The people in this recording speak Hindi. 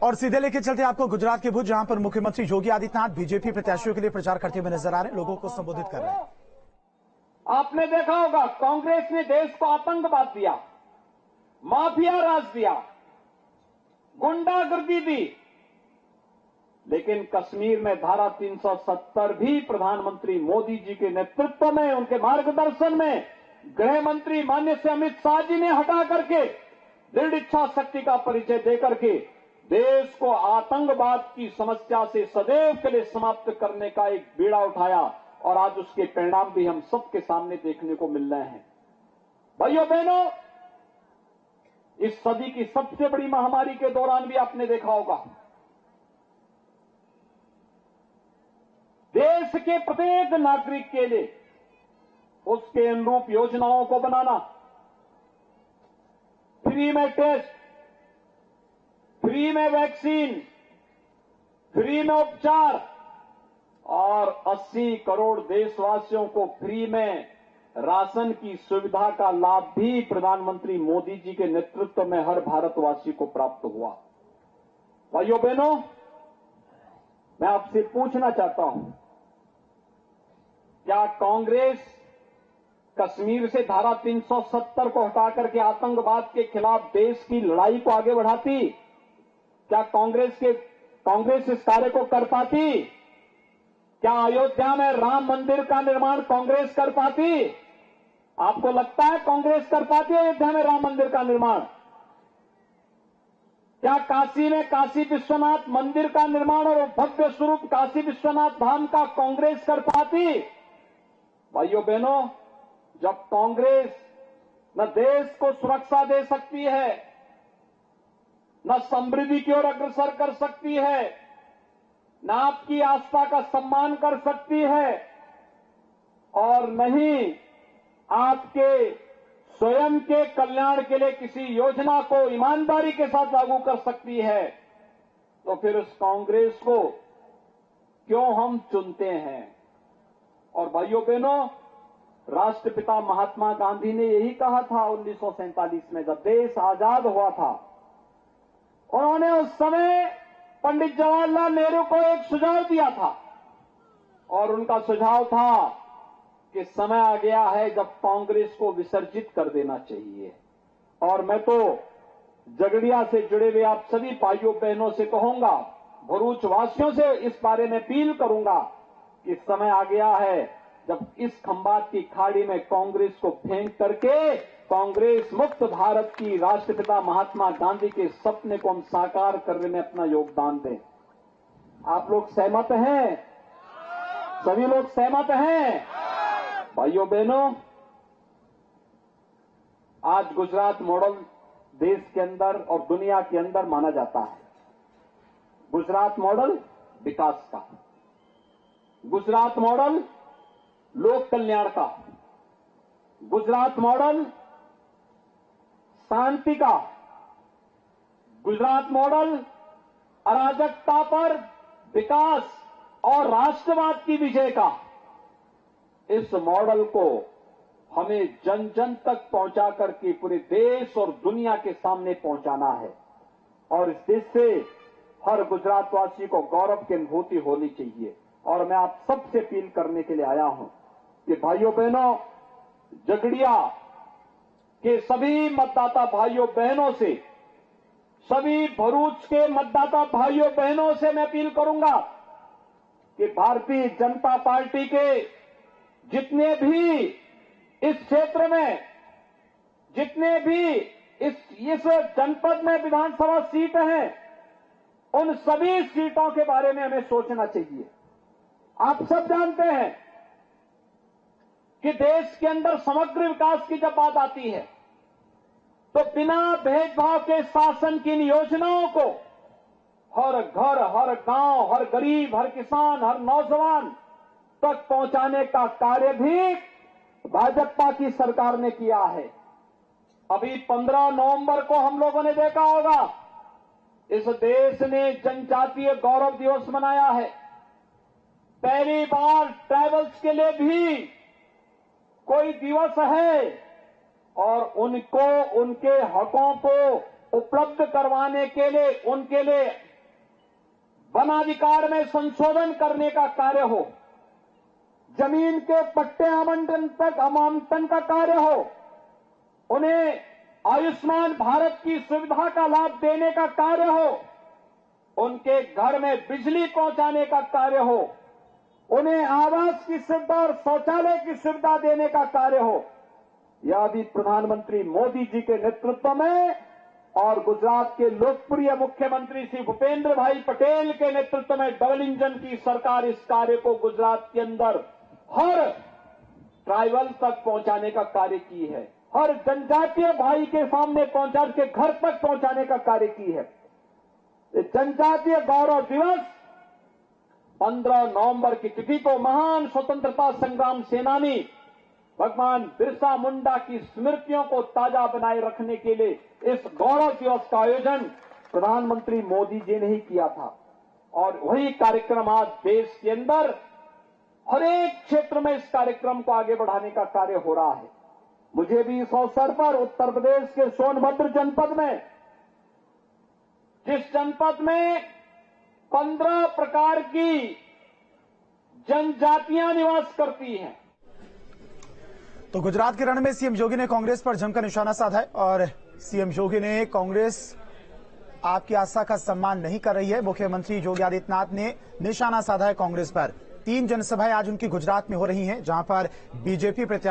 और सीधे लेके चलते आपको गुजरात के भुज, जहां पर मुख्यमंत्री योगी आदित्यनाथ बीजेपी प्रत्याशियों के लिए प्रचार करते हुए नजर आ रहे हैं, लोगों को संबोधित कर रहे हैं। आपने देखा होगा कांग्रेस ने देश को आतंकवाद दिया, माफिया राज दिया, गुंडागर्दी दी, लेकिन कश्मीर में धारा 370 भी प्रधानमंत्री मोदी जी के नेतृत्व में, उनके मार्गदर्शन में गृह मंत्री माननीय से अमित शाह जी ने हटा करके दृढ़ इच्छा शक्ति का परिचय देकर के देश को आतंकवाद की समस्या से सदैव के लिए समाप्त करने का एक बीड़ा उठाया और आज उसके परिणाम भी हम सबके सामने देखने को मिल रहे हैं। भाइयों बहनों, इस सदी की सबसे बड़ी महामारी के दौरान भी आपने देखा होगा देश के प्रत्येक नागरिक के लिए उसके अनुरूप योजनाओं को बनाना, फ्री में टेस्ट, फ्री में वैक्सीन, फ्री में उपचार और 80 करोड़ देशवासियों को फ्री में राशन की सुविधा का लाभ भी प्रधानमंत्री मोदी जी के नेतृत्व में हर भारतवासी को प्राप्त हुआ। भाइयों बहनों, मैं आपसे पूछना चाहता हूं, क्या कांग्रेस कश्मीर से धारा 370 को हटाकर के आतंकवाद के खिलाफ देश की लड़ाई को आगे बढ़ाती? क्या कांग्रेस इस कार्य को कर पाती? क्या अयोध्या में राम मंदिर का निर्माण कांग्रेस कर पाती? आपको लगता है कांग्रेस कर पाती अयोध्या में राम मंदिर का निर्माण? क्या काशी में काशी विश्वनाथ मंदिर का निर्माण और भव्य स्वरूप काशी विश्वनाथ धाम का कांग्रेस कर पाती? भाइयों बहनों, जब कांग्रेस न देश को सुरक्षा दे सकती है, न समृद्धि की ओर अग्रसर कर सकती है, न आपकी आस्था का सम्मान कर सकती है और नहीं आपके स्वयं के कल्याण के लिए किसी योजना को ईमानदारी के साथ लागू कर सकती है, तो फिर उस कांग्रेस को क्यों हम चुनते हैं? और भाइयों बहनों, राष्ट्रपिता महात्मा गांधी ने यही कहा था 1947 में जब देश आजाद हुआ था। उन्होंने उस समय पंडित जवाहरलाल नेहरू को एक सुझाव दिया था और उनका सुझाव था कि समय आ गया है जब कांग्रेस को विसर्जित कर देना चाहिए। और मैं तो झगड़िया से जुड़े हुए आप सभी भाइयों बहनों से कहूंगा, भरूच वासियों से इस बारे में अपील करूंगा कि समय आ गया है जब इस खंबात की खाड़ी में कांग्रेस को फेंक करके कांग्रेस मुक्त भारत की राष्ट्रपिता महात्मा गांधी के सपने को हम साकार करने में अपना योगदान दें। आप लोग सहमत हैं? सभी लोग सहमत हैं? भाइयों बहनों, आज गुजरात मॉडल देश के अंदर और दुनिया के अंदर माना जाता है। गुजरात मॉडल विकास का, गुजरात मॉडल लोक कल्याण का, गुजरात मॉडल शांति का, गुजरात मॉडल अराजकता पर विकास और राष्ट्रवाद की विजय का। इस मॉडल को हमें जन जन तक पहुंचा करके पूरे देश और दुनिया के सामने पहुंचाना है और इस देश से हर गुजरातवासी को गौरव की अनुभूति होनी चाहिए। और मैं आप सबसे अपील करने के लिए आया हूं कि भाइयों बहनों, झगड़िया के सभी मतदाता भाइयों बहनों से, सभी भरूच के मतदाता भाइयों बहनों से मैं अपील करूंगा कि भारतीय जनता पार्टी के जितने भी इस क्षेत्र में, जितने भी इस जनपद में विधानसभा सीट हैं, उन सभी सीटों के बारे में हमें सोचना चाहिए। आप सब जानते हैं कि देश के अंदर समग्र विकास की जब बात आती है तो बिना भेदभाव के शासन की इन योजनाओं को हर घर, हर गांव, हर गरीब, हर किसान, हर नौजवान तक पहुंचाने का कार्य भी भाजपा की सरकार ने किया है। अभी 15 नवंबर को हम लोगों ने देखा होगा, इस देश ने जनजातीय गौरव दिवस मनाया है। पहली बार ट्राइबल्स के लिए भी कोई दिवस है और उनको उनके हकों को उपलब्ध करवाने के लिए, उनके लिए वनाधिकार में संशोधन करने का कार्य हो, जमीन के पट्टे आवंटन का कार्य हो, उन्हें आयुष्मान भारत की सुविधा का लाभ देने का कार्य हो, उनके घर में बिजली पहुंचाने का कार्य हो, उन्हें आवास की सुविधा और शौचालय की सुविधा देने का कार्य हो, यह भी प्रधानमंत्री मोदी जी के नेतृत्व में और गुजरात के लोकप्रिय मुख्यमंत्री श्री भूपेंद्र भाई पटेल के नेतृत्व में डबल इंजन की सरकार इस कार्य को गुजरात के अंदर हर ट्राइबल तक पहुंचाने का कार्य की है, हर जनजातीय भाई के सामने पहुंचा के घर तक पहुंचाने का कार्य की है। जनजातीय गौरव दिवस 15 नवंबर की तिथि को महान स्वतंत्रता संग्राम सेनानी भगवान बिरसा मुंडा की स्मृतियों को ताजा बनाए रखने के लिए इस गौरव दिवस का आयोजन प्रधानमंत्री मोदी जी ने ही किया था और वही कार्यक्रम आज देश के अंदर हर एक क्षेत्र में इस कार्यक्रम को आगे बढ़ाने का कार्य हो रहा है। मुझे भी इस अवसर पर उत्तर प्रदेश के सोनभद्र जनपद में, जिस जनपद में 15 प्रकार की जनजातियां निवास करती हैं। तो गुजरात के रण में सीएम योगी ने कांग्रेस पर जमकर निशाना साधा है और सीएम योगी ने कांग्रेस आपकी आस्था का सम्मान नहीं कर रही है। मुख्यमंत्री योगी आदित्यनाथ ने निशाना साधा है कांग्रेस पर। 3 जनसभाएं आज उनकी गुजरात में हो रही हैं, जहां पर बीजेपी प्रत्याशी